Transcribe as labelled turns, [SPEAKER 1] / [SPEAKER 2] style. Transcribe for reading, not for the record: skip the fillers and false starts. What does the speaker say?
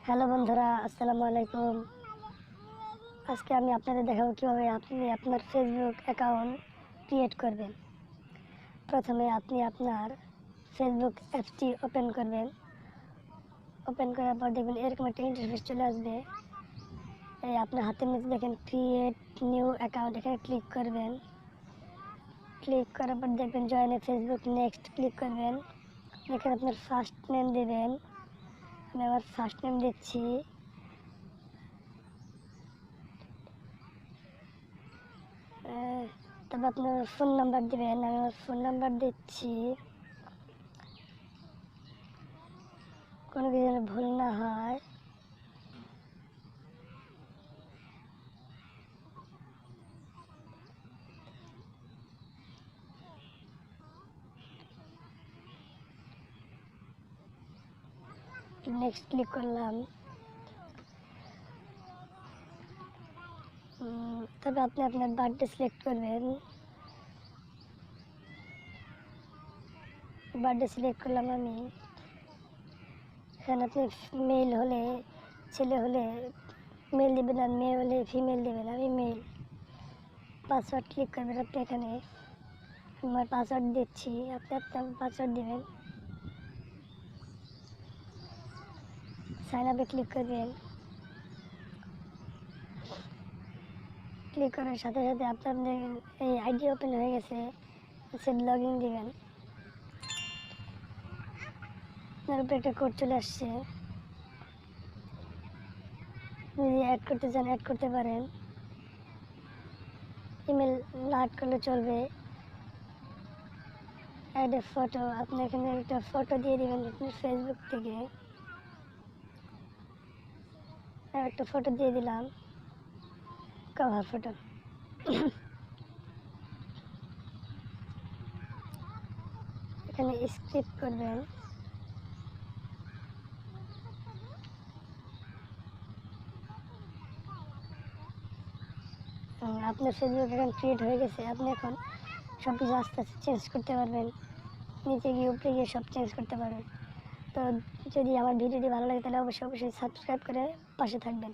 [SPEAKER 1] Hello বন্ধুরা, আসসালামু আলাইকুম। আজকে আমি আপনাদের দেখাবো কীভাবে আপনি আপনার ফেসবুক অ্যাকাউন্ট ক্রিয়েট করবেন। প্রথমে আপনি আপনার ফেসবুক অ্যাপটি ওপেন করবেন। ওপেন করার পর দেখবেন এরকম একটা ইন্টারফেস চলে আসবে। এই আপনার হাতের নিচে দেখেন ক্রিয়েট নিউ অ্যাকাউন্ট, এখানে ক্লিক করবেন। ক্লিক করার পর দেখবেন জয়েন এ ফেসবুক, নেক্সট ক্লিক করবেন। এখানে আপনার ফার্স্ট নেম দেবেন। আমি আমার ফার্স্ট নেম দিচ্ছি। তারপর আপনার ফোন নাম্বার দেবেন। আমি আমার ফোন নাম্বার দিচ্ছি, কোনো কিছু যেন ভুল না হয়। নেক্সট ক্লিক করলাম। তবে আপনি আপনার বার্থডে সিলেক্ট করবেন। বার্থডে সিলেক্ট করলাম আমি। এখানে আপনি মেল হলে, ছেলে হলে মেল দেবেন, আর মেয়ে হলে ফিমেল দেবেন। আমি মেল। পাসওয়ার্ড ক্লিক করবেন আপনি এখানে। আমার পাসওয়ার্ড দিচ্ছি, আপনি আপনার পাসওয়ার্ড দেবেন। সাইন আপে ক্লিক করবেন। ক্লিক করার সাথে সাথে আপনার এই আইডি ওপেন হয়ে গেছে। লগ ইন দেবেন। আপনার উপরে একটা কোড চলে আসছে। যদি অ্যাড করতে চান অ্যাড করতে পারেন। ইমেল না অ্যাড করলে চলবে। অ্যাড এ ফটো, আপনি এখানে একটা ফটো দিয়ে দেবেন আপনার ফেসবুক থেকে। একটা ফটো দিয়ে দিলাম, কভার ফটো। এখানে স্ক্রিপ্ট করবেন। আপনার ফেসবুক অ্যাকাউন্ট ক্রিয়েট হয়ে গেছে। আপনি এখন সব কিছু আস্তে আস্তে চেঞ্জ করতে পারবেন। নিচে গিয়ে উপরে গিয়ে সব চেঞ্জ করতে পারবেন। তো যদি আমার ভিডিওটি ভালো লাগে তাহলে অবশ্যই সাবস্ক্রাইব করে পাশে থাকবেন।